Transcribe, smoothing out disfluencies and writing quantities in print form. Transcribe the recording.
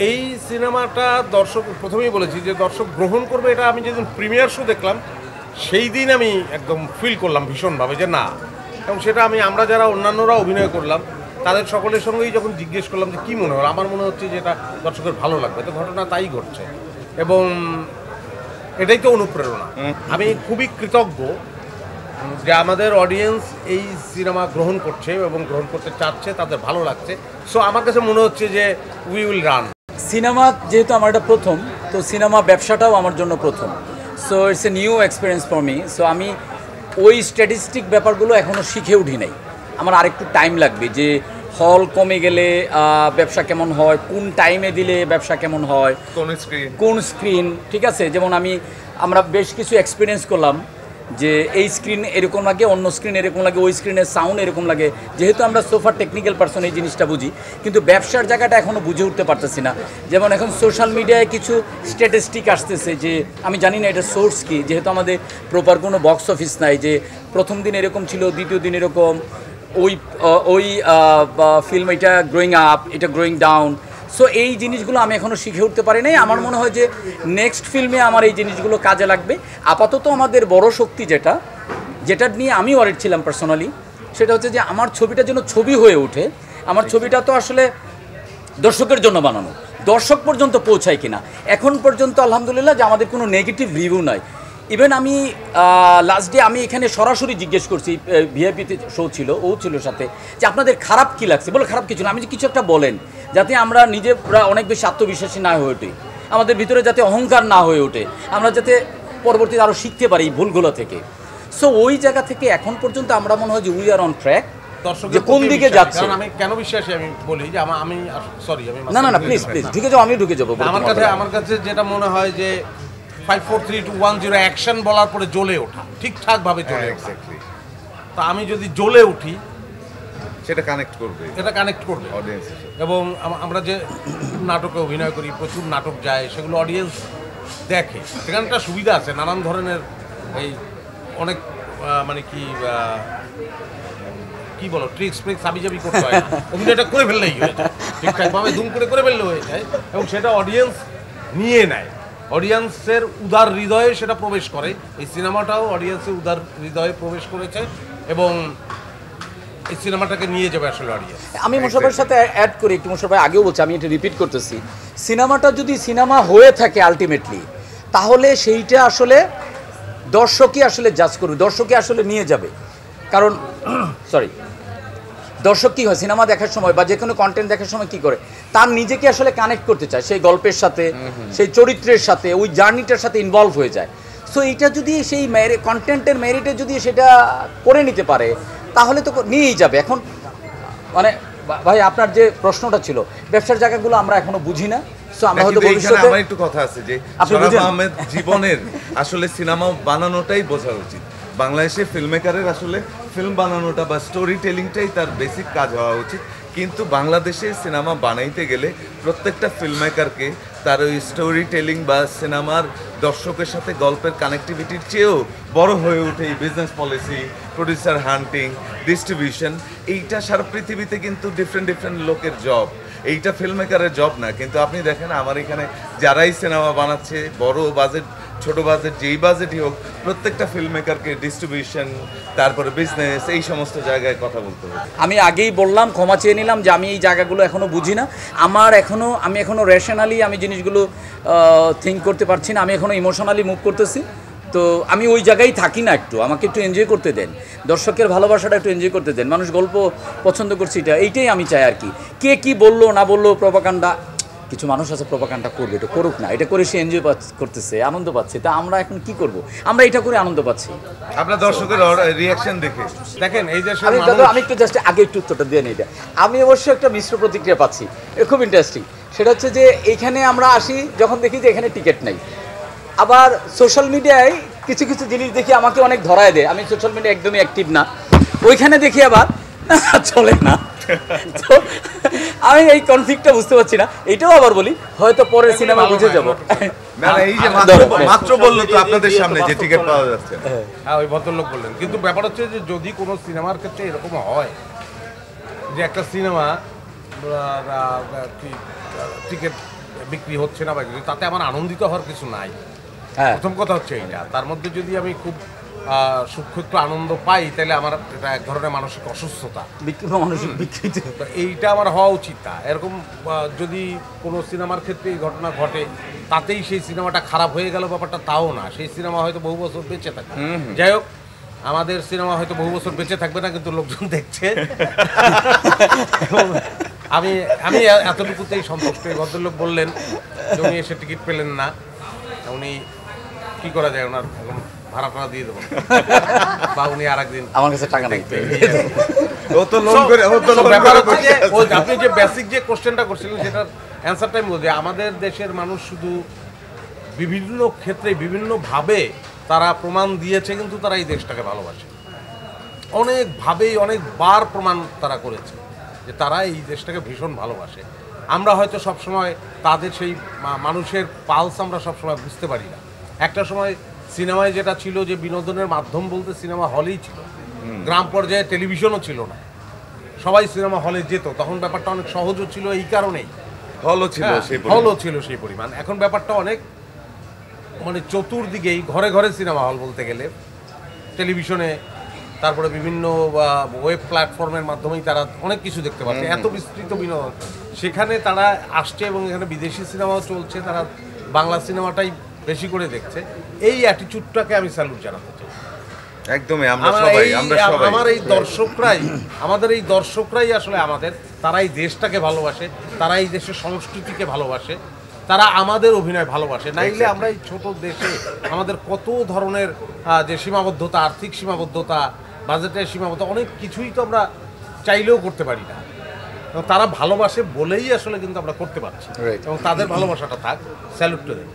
এই সিনেমাটা দর্শক প্রথমেই বলেছি যে দর্শক গ্রহণ করবে, এটা আমি যেদিন প্রিমিয়ার শো দেখলাম সেই দিন আমি একদম ফিল করলাম ভীষণভাবে যে না। এবং সেটা আমরা যারা অন্যান্যরা অভিনয় করলাম তাদের সকলের সঙ্গেই যখন জিজ্ঞেস করলাম যে কী মনে হলো, আমার মনে হচ্ছে যে এটা দর্শকের ভালো লাগবে। তো ঘটনা তাই ঘটছে এবং এটাই তো অনুপ্রেরণা। আমি খুবই কৃতজ্ঞ যে আমাদের অডিয়েন্স এই সিনেমা গ্রহণ করছে এবং গ্রহণ করতে চাচ্ছে, তাদের ভালো লাগছে। সো আমার কাছে মনে হচ্ছে যে উই উইল রান। সিনেমা যেহেতু আমার এটা প্রথম, তো সিনেমা ব্যবসাটাও আমার জন্য প্রথম। So it's a new experience for me. So আমি ওই স্ট্যাটিস্টিক ব্যাপারগুলো এখনও শিখে উঠি নাই। আমার আরেকটু টাইম লাগবে যে হল কমে গেলে ব্যবসা কেমন হয়, কোন টাইমে দিলে ব্যবসা কেমন হয়, কোন স্ক্রিন। ঠিক আছে, যেমন আমরা বেশ কিছু এক্সপিরিয়েন্স করলাম যে এই স্ক্রিন এরকম লাগে, অন্য স্ক্রিন এরকম লাগে, ওই স্ক্রিনের সাউন্ড এরকম লাগে। যেহেতু আমরা সোফার টেকনিক্যাল পারসন এই জিনিসটা বুঝি, কিন্তু ব্যবসার জায়গাটা এখনও বুঝে উঠতে পারতেছি না। যেমন এখন সোশ্যাল মিডিয়ায় কিছু স্ট্যাটিস্টিক আসতেছে যে আমি জানি না এটা সোর্স কি, যেহেতু আমাদের প্রপার কোনো বক্স অফিস নাই যে প্রথম দিন এরকম ছিল, দ্বিতীয় দিন এরকম, ওই ফিল্ম এটা গ্রোয়িং আপ, এটা গ্রোয়িং ডাউন। সো এই জিনিসগুলো আমি এখনও শিখে উঠতে পারি নাই। আমার মনে হয় যে নেক্সট ফিল্মে আমার এই জিনিসগুলো কাজে লাগবে। আপাতত আমাদের বড় শক্তি যেটা নিয়ে আমি ওয়ারিড ছিলাম পার্সোনালি, সেটা হচ্ছে যে আমার ছবিটা যেন ছবি হয়ে ওঠে। আমার ছবিটা তো আসলে দর্শকের জন্য বানানো, দর্শক পর্যন্ত পৌঁছায় কিনা এখন পর্যন্ত আলহামদুলিল্লাহ যে আমাদের কোনো নেগেটিভ রিভিউ নাই। ইভেন আমি লাস্ট ডে আমি এখানে সরাসরি জিজ্ঞেস করছি, ভিআইপিতে শো ছিল, ও ছিল সাথে, যে আপনাদের খারাপ কী লাগছে। বলে খারাপ কিছু না, আমি যে কিছু একটা বলেন যাতে আমরা নিজেরা অনেক বেশি আত্মবিশ্বাসী না হয়ে ওঠে, আমাদের ভিতরে যাতে অহংকার না হয়ে ওঠে, আমরা যাতে পরবর্তীতে আরও শিখতে পারি ভুলগুলো থেকে। সো ওই জায়গা থেকে এখন পর্যন্ত আমরা মনে হয় যে উই আর অন ট্র্যাক, যে কোন দিকে যাচ্ছে। আমি কেন বিশ্বাসী আমি বলি যে আমি সরি আমি না প্লিজ ঢুকে যাও, আমি ঢুকে যাবো। আমার কাছে যেটা মনে হয় যে 5 4 3 2 1 0 অ্যাকশন বলার পরে জ্বলে ওঠা, ঠিকঠাকভাবে জ্বলে ওঠা। তা আমি যদি জ্বলে উঠি সেটা কানেক্ট করবে অডিয়েন্স। এবং আমরা যে নাটকে অভিনয় করি, প্রচুর নাটক যায়, সেগুলো অডিয়েন্স দেখে। সেখানটা সুবিধা আছে, নানান ধরনের এই অনেক মানে কি বলো ট্রিক্স হাবিজাবি করতে হয় না, অভিনয়টা করে ফেললেই হয়ে যায়, ঠিকঠাকভাবে ধুম করে ফেললে হয়ে যায়। এবং সেটা অডিয়েন্স নিয়ে নেয়, অডিয়েন্সের উদার হৃদয়ে সেটা প্রবেশ করে। এই সিনেমাটাও অডিয়েন্সের উদার হৃদয়ে প্রবেশ করেছে এবং এই সিনেমাটাকে নিয়ে যাবে আসলে অডিয়েন্স। আমি মোশাররফের সাথে অ্যাড করি একটু, মোশাররফ আগেও বলছি, আমি এটা রিপিট করতেছি, সিনেমাটা যদি সিনেমা হয়ে থাকে আলটিমেটলি, তাহলে সেইটা আসলে দর্শকই আসলে জাজ করবে, দর্শকই আসলে নিয়ে যাবে। কারণ দর্শক কী হয় সিনেমা দেখার সময় বা যে কোনো কন্টেন্ট দেখার সময় কী করে, তার নিজেকে আসলে কানেক্ট করতে চায় সেই গল্পের সাথে, সেই চরিত্রের সাথে, ওই জার্নিটার সাথে ইনভলভ হয়ে যায়। সো এইটা যদি সেই কন্টেন্টের মেরিটে যদি সেটা করে নিতে পারে, তাহলে তো নিয়েই যাবে। এখন মানে ভাই আপনার যে প্রশ্নটা ছিল, ব্যবসার জায়গাগুলো আমরা এখনো বুঝি না। সো আমরা হয়তো ভবিষ্যতে আমার একটু কথা আছে যে শরাফ আহমেদ জীবনের আসলে সিনেমা বানানোটাই বোঝা উচিত। বাংলাদেশে ফিল্ম মেকারের আসলে ফিল্ম বানানোটা বা স্টোরি টেলিংটাই তার বেসিক কাজ হওয়া উচিত। কিন্তু বাংলাদেশে সিনেমা বানাইতে গেলে প্রত্যেকটা ফিল্ম মেকারকে তার ওই স্টোরি টেলিং বা সিনেমার দর্শকের সাথে গল্পের কানেক্টিভিটির চেয়েও বড় হয়ে ওঠে এই বিজনেস পলিসি, প্রডিউসার হান্টিং, ডিস্ট্রিবিউশন। এইটা সারা পৃথিবীতে কিন্তু ডিফারেন্ট লোকের জব, এইটা ফিল্ম মেকারের জব না। কিন্তু আপনি দেখেন আমার এখানে যারাই সিনেমা বানাচ্ছে, বড় বাজেট ছোট বাজেট যেই বাজেটই হোক, প্রত্যেকটা ফিল্ম মেকারকে ডিস্ট্রিবিউশন, তারপরে বিজনেস, এই সমস্ত জায়গায় কথা বলতে হবে। আমি আগেই বললাম, ক্ষমা চেয়ে নিলাম যে আমি এই জায়গাগুলো এখনও বুঝি না। আমি এখনও রেশনালি আমি জিনিসগুলো থিঙ্ক করতে পারছি না, আমি এখনও ইমোশনালি মুভ করতেছি। তো আমি ওই জায়গায় থাকি না, একটু আমাকে একটু এনজয় করতে দেন, দর্শকের ভালোবাসাটা একটু এনজয় করতে দেন। মানুষ গল্প পছন্দ করছে, এইটাই আমি চাই আর কি। কে কী বললো না বললো, প্রপাগান্ডা, কিছু মানুষ আছে প্রপাগান্ডা করবে, এটা করুক না, এটা করে সে এনজয় করতেছে, আনন্দ পাচ্ছে। তা আমরা এখন কি করব? আমরা এটা করে আনন্দ পাচ্ছি। আপনার দর্শকের রিঅ্যাকশন দেখে দেখেন এই যে আমি একটু জাস্ট আগে একটু উত্তরটা দিয়ে নিই। আমি অবশ্যই একটা মিশ্র প্রতিক্রিয়া পাচ্ছি, খুব ইন্টারেস্টিং। সেটা হচ্ছে যে এখানে আমরা আসি যখন দেখি যে এখানে টিকিট নেই, আবার সোশ্যাল মিডিয়ায় কিছু জিনিস দেখি আমাকে অনেক ধরায় দেয়। আমি সোশ্যাল মিডিয়া একদমই অ্যাক্টিভ না, ওইখানে দেখি আবার চলে না। তো আমি এই কনফ্লিক্টটা বুঝতে পারছি না। এটাও আবার বলি, হয়তো পরের সিনেমা বুঝে যাবো। না এই যে মাত্র বললো তো আপনাদের সামনে যে টিকিট পাওয়া যাচ্ছে। হ্যাঁ, ওই ভদ্রলোক বললেন। কিন্তু ব্যাপার হচ্ছে যে যদি কোনো সিনেমার ক্ষেত্রে এরকম হয় যে একটা সিনেমা টিকিট বিক্রি হচ্ছে না বা কিছু, তাতে আমার আনন্দিত হওয়ার কিছু নাই। হ্যাঁ প্রথম কথা হচ্ছে এইটা। তার মধ্যে যদি আমি খুব সূক্ষ্ম একটু আনন্দ পাই, তাহলে আমার এটা এক ধরনের মানসিক অসুস্থতা। মানসিক বিকৃতি। তো এইটা আমার হওয়া উচিত না। এরকম যদি কোনো সিনেমার ক্ষেত্রে এই ঘটনা ঘটে, তাতেই সেই সিনেমাটা খারাপ হয়ে গেল ব্যাপারটা তাও না। সেই সিনেমা হয়তো বহু বছর বেঁচে থাকবে। যাই হোক, আমাদের সিনেমা হয়তো বহু বছর বেঁচে থাকবে না, কিন্তু লোকজন দেখছে। আমি আমি এতটুকুতেই সন্তুষ্ট। এই ভদ্রলোক বললেন যে উনি এসে টিকিট পেলেন না, উনি কি করা যায়, ওনার এখন ভাড়াটা দিয়ে দেবো বা উনি আর একদিন আমার কাছে টাকা নেই। আপনি যে বেসিক যে কোশ্চেনটা করছিলেন সেটার অ্যান্সারটাই বলছি। আমাদের দেশের মানুষ শুধু বিভিন্ন ক্ষেত্রে বিভিন্নভাবে তারা প্রমাণ দিয়েছে, কিন্তু তারা এই দেশটাকে ভালোবাসে অনেকভাবেই, অনেকবার প্রমাণ তারা করেছে যে তারা এই দেশটাকে ভীষণ ভালোবাসে। আমরা হয়তো সবসময় তাদের সেই মানুষের পালস আমরা সবসময় বুঝতে পারি না। একটা সময় সিনেমায় যেটা ছিল যে বিনোদনের মাধ্যম বলতে সিনেমা হলেই ছিল, গ্রাম পর্যায়ে টেলিভিশনও ছিল না, সবাই সিনেমা হলে যেত। তখন ব্যাপারটা অনেক সহজও ছিল এই কারণেই, হলও ছিল সেই পরিমাণ। এখন ব্যাপারটা অনেক মানে চতুর্দিকেই, ঘরে ঘরে সিনেমা হল বলতে গেলে, টেলিভিশনে, তারপরে বিভিন্ন ওয়েব প্ল্যাটফর্মের মাধ্যমেই তারা অনেক কিছু দেখতে পাচ্ছে। এত বিস্তৃত বিনোদন সেখানে তারা আসছে, এবং এখানে বিদেশি সিনেমাও চলছে, তারা বাংলা সিনেমাটাই বেশি করে দেখছে। এই অ্যাটিটিউডটাকে আমি স্যালুট জানাতে চাই। একদমই আমরা সবাই আমাদের এই দর্শকরাই আসলে তারা এই দেশটাকে ভালোবাসে, তারা এই দেশের সংস্কৃতিকে ভালোবাসে, তারা আমাদের অভিনয় ভালোবাসে। নাইলে আমরা এই ছোট দেশে আমাদের কত ধরনের যে সীমাবদ্ধতা, আর্থিক সীমাবদ্ধতা, বাজেটের সীমাবদ্ধতা, অনেক কিছুই তো আমরা চাইলেও করতে পারি না। তারা ভালোবাসে বলেই আসলে কিন্তু আমরা করতে পারছি, এবং তাদের ভালোবাসাটা থাক। Salute to them.